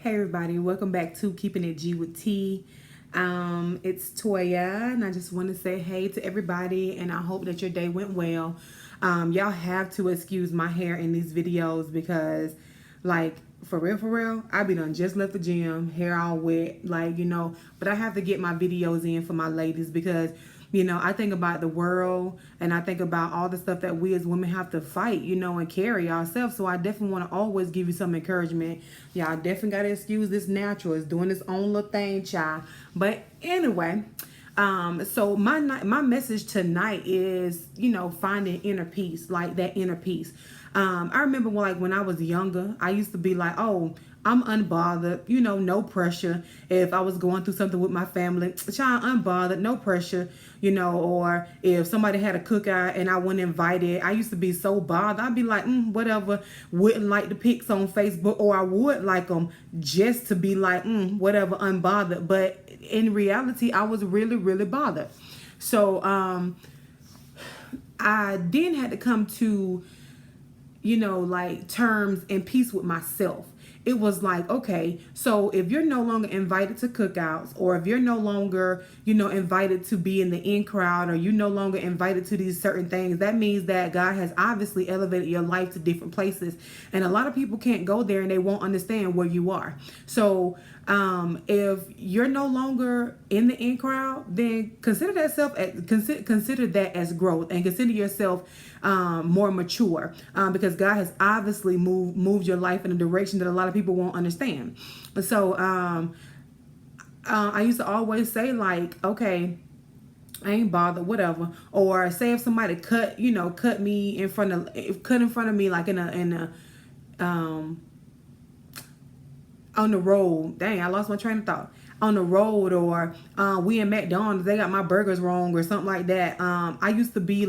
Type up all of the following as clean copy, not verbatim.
Hey everybody, welcome back to Keeping It G with T. It's Toya, and I just want to say hey to everybody, and I hope that your day went well. Y'all have to excuse my hair in these videos because, like, for real, I be done just left the gym, hair all wet, but I have to get my videos in for my ladies because I think about the world and I think about all the stuff that we as women have to fight, and carry ourselves. So I definitely want to always give you some encouragement. Y'all definitely got to excuse this natural. It's doing its own little thing, child. But anyway, so my message tonight is, finding inner peace, like that inner peace. I remember when I was younger, I used to be like, oh, I'm unbothered, no pressure. If I was going through something with my family, child, unbothered, no pressure, or if somebody had a cookout and I wasn't invited, I used to be so bothered. I'd be like, whatever, wouldn't like the pics on Facebook, or I would like them just to be like, whatever, unbothered. But in reality, I was really, really bothered. So I then had to come to, terms and peace with myself. It was like, okay, so if you're no longer invited to cookouts, or if you're no longer, invited to be in the in crowd, or you no longer invited to these certain things, that means that God has obviously elevated your life to different places. And a lot of people can't go there and they won't understand where you are. So if you're no longer in the in crowd, then consider that as growth, and consider yourself more mature, because God has obviously moved your life in a direction that a lot of people won't understand. So I used to always say, like, okay, I ain't bothered, whatever. Or say if somebody cut me in front of me, like in a on the road. Dang, I lost my train of thought. On the road, or we in McDonald's, they got my burgers wrong or something like that. I used to be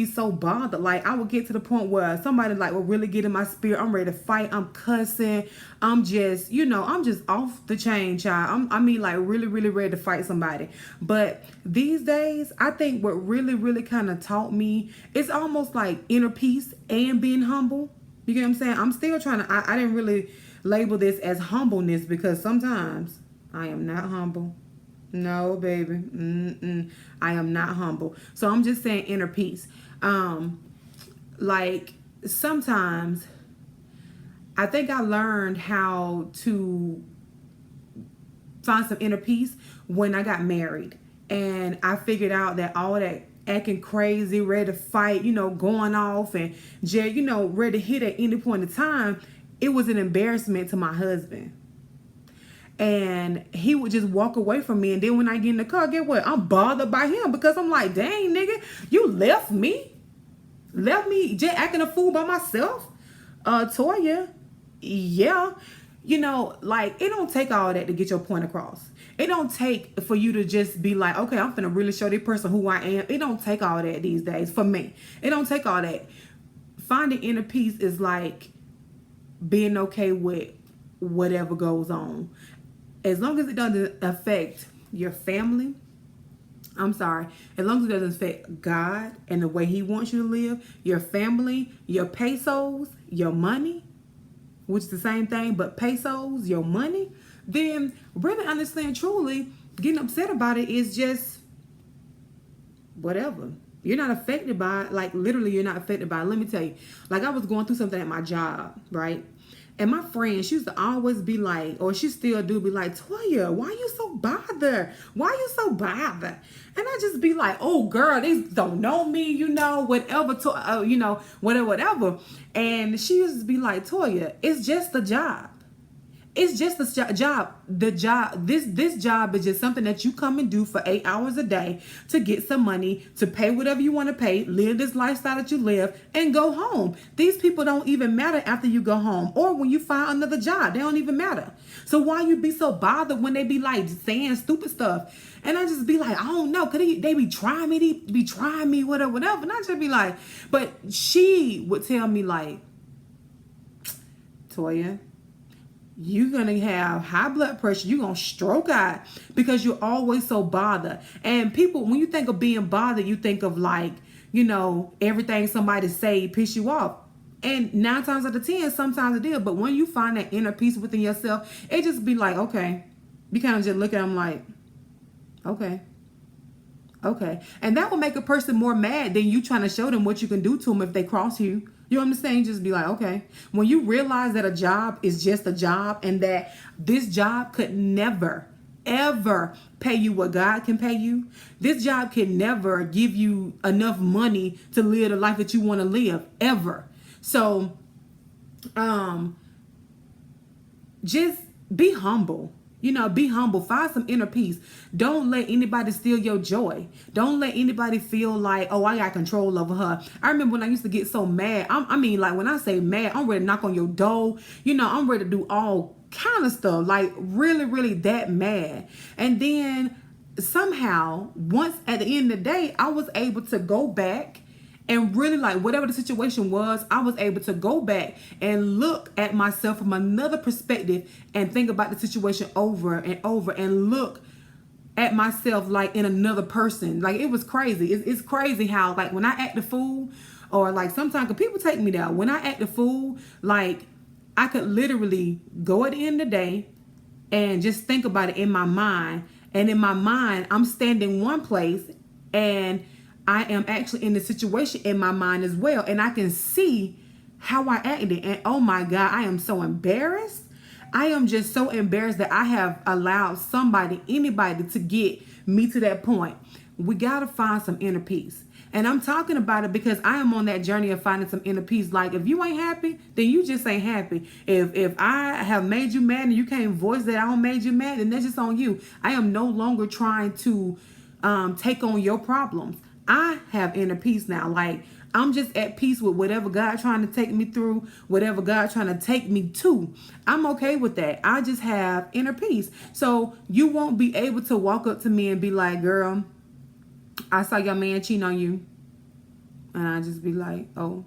so bothered. Like, I would get to the point where somebody would really get in my spirit. I'm ready to fight. I'm cussing. I'm just, I'm just off the chain, child. Really, really ready to fight somebody. But these days, I think what really, really kind of taught me, it's almost like inner peace and being humble. You get what I'm saying? I'm still trying to, I didn't really label this as humbleness, because sometimes I am not humble. No, baby. I am not humble. So I'm just saying inner peace. Sometimes I think I learned how to find some inner peace when I got married. And I figured out that all that acting crazy, ready to fight, going off and just, ready to hit at any point in time, it was an embarrassment to my husband. And he would just walk away from me. And then when I get in the car, get what? I'm bothered by him, because I'm like, dang, nigga, you left me just acting a fool by myself. Toya, yeah. It don't take all that to get your point across. It don't take for you to just be like, okay, I'm finna really show this person who I am. It don't take all that these days for me. It don't take all that. Finding inner peace is like being okay with whatever goes on. As long as it doesn't affect your family, as long as it doesn't affect God and the way He wants you to live, your family, your pesos, your money, which is the same thing, but pesos, your money, then really understand truly, getting upset about it is just whatever. You're not affected by it. Literally, you're not affected by it. Let me tell you, I was going through something at my job, right? And my friend, she used to always be like, or she still do be like, Toya, why you so bothered? Why you so bothered? And I just be like, oh, girl, they don't know me, whatever, whatever. And she used to be like, Toya, it's just a job. It's just a job. This job is just something that you come and do for 8 hours a day to get some money, to pay whatever you want to pay, live this lifestyle that you live, and go home. These people don't even matter after you go home, or when you find another job. They don't even matter. So why you be so bothered when they be saying stupid stuff? And I just be like, I don't know, cause they be trying me, whatever. And I just be like, but she would tell me like, Toya, you're going to have high blood pressure. You're going to stroke out because you're always so bothered. And people, when you think of being bothered, you think of everything somebody say piss you off. And 9 times out of 10, sometimes it did. But when you find that inner peace within yourself, it just be like, okay. You kind of just look at them like, okay. Okay. And that will make a person more mad than you trying to show them what you can do to them if they cross you. You know what I'm saying? Just be like, okay. When you realize that a job is just a job and that this job could never, ever pay you what God can pay you. This job can never give you enough money to live the life that you want to live, ever. So, just be humble. You know, be humble. Find some inner peace. Don't let anybody steal your joy. Don't let anybody feel like, oh, I got control over her. I remember when I used to get so mad. I mean, like when I say mad, I'm ready to knock on your door. You know, I'm ready to do all kind of stuff. Like really, really that mad. And then somehow, once at the end of the day, I was able to go back and really, like, whatever the situation was, I was able to go back and look at myself from another perspective and think about the situation over and over and look at myself like in another person. Like, it was crazy. It's crazy how, like, when I act a fool, or like sometimes, cause people take me down. When I act a fool, like, I could literally go at the end of the day and just think about it in my mind. And in my mind, I'm standing one place and I am actually in the situation in my mind as well. And I can see how I acted. And oh my God, I am so embarrassed. I am just so embarrassed that I have allowed somebody, anybody to get me to that point. We got to find some inner peace. And I'm talking about it because I am on that journey of finding some inner peace. Like, if you ain't happy, then you just ain't happy. If I have made you mad and you can't voice that I don't made you mad, then that's just on you. I am no longer trying to take on your problems. I have inner peace now. Like, I'm just at peace with whatever God trying to take me through, whatever God trying to take me to. I'm okay with that. I just have inner peace. So you won't be able to walk up to me and be like, girl, I saw your man cheating on you. And I just be like, oh,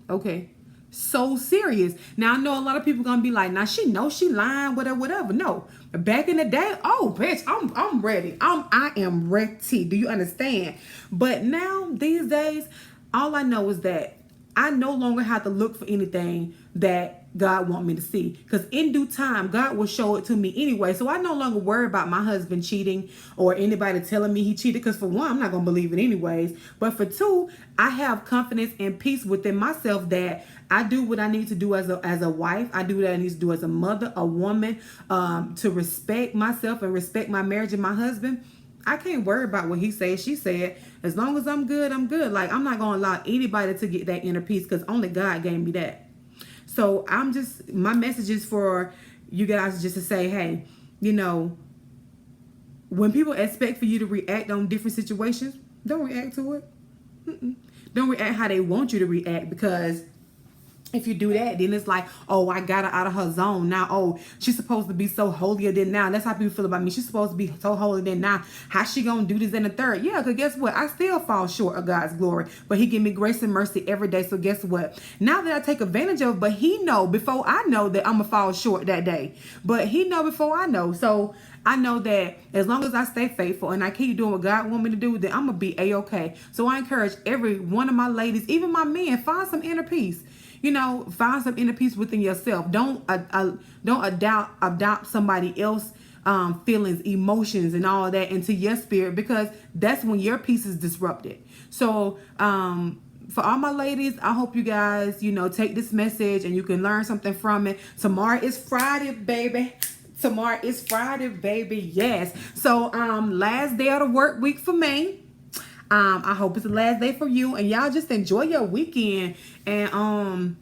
okay. So serious. Now I know a lot of people gonna be like, now she knows she lying, whatever. No. Back in the day, oh bitch, I'm ready. I am ready. Do you understand? But now, these days, all I know is that I no longer have to look for anything that God want me to see. Because in due time, God will show it to me anyway. So I no longer worry about my husband cheating or anybody telling me he cheated. Because for one, I'm not going to believe it anyways. But for two, I have confidence and peace within myself that I do what I need to do as a wife. I do what I need to do as a mother, a woman, to respect myself and respect my marriage and my husband. I can't worry about what he said, she said. As long as I'm good, I'm good. Like, I'm not going to allow anybody to get that inner peace because only God gave me that. So my message is for you guys just to say, hey, you know, when people expect for you to react on different situations, don't react to it. Don't react how they want you to react, because if you do that, then it's like, oh, I got her out of her zone. Now, oh, she's supposed to be so holier than now. That's how people feel about me. She's supposed to be so holy than now. How she gonna do this and the third? Yeah, because guess what? I still fall short of God's glory. But he give me grace and mercy every day. So guess what? Now that I take advantage of, but he know before I know that I'm gonna fall short that day. But he know before I know. So I know that as long as I stay faithful and I keep doing what God want me to do, then I'm gonna be a-okay. So I encourage every one of my ladies, even my men, find some inner peace. You know, find some inner peace within yourself. Don't adopt somebody else feelings, emotions, and all that into your spirit, because that's when your peace is disrupted. So for all my ladies, I hope you guys, you know, take this message and you can learn something from it. Tomorrow is Friday, baby. Tomorrow is Friday, baby. Yes. So last day of the work week for me. I hope it's the last day for you, and y'all just enjoy your weekend and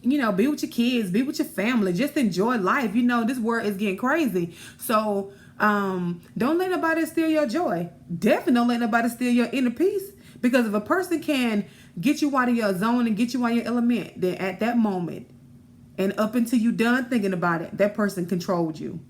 you know, be with your kids, be with your family, just enjoy life. You know, this world is getting crazy. So don't let nobody steal your joy. Definitely don't let nobody steal your inner peace, because if a person can get you out of your zone and get you out of your element, then at that moment and up until you done thinking about it, that person controlled you.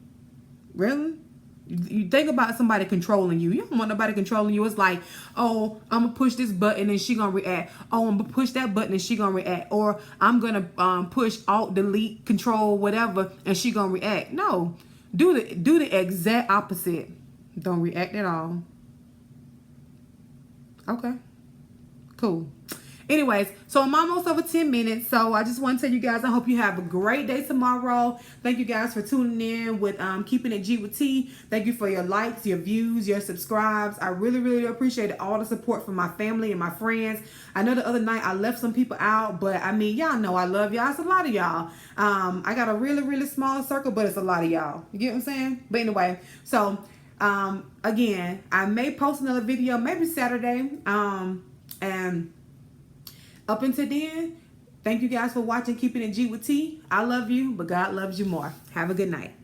Really? You think about somebody controlling you. You don't want nobody controlling you. It's like, oh, I'm going to push this button and she going to react. Oh, I'm going to push that button and she going to react. Or I'm going to push Alt, Delete, Control, whatever, and she going to react. No. Do the exact opposite. Don't react at all. Okay. Cool. Anyways, so I'm almost over 10 minutes. So I just want to tell you guys, I hope you have a great day tomorrow. Thank you guys for tuning in with Keeping It G with T. Thank you for your likes, your views, your subscribes. I really, really appreciate all the support from my family and my friends. I know the other night I left some people out, but I mean, y'all know I love y'all. It's a lot of y'all. I got a really, really small circle, but it's a lot of y'all. You get what I'm saying? But anyway, so again, I may post another video maybe Saturday. And up until then, thank you guys for watching Keeping It G with T. I love you, but God loves you more. Have a good night.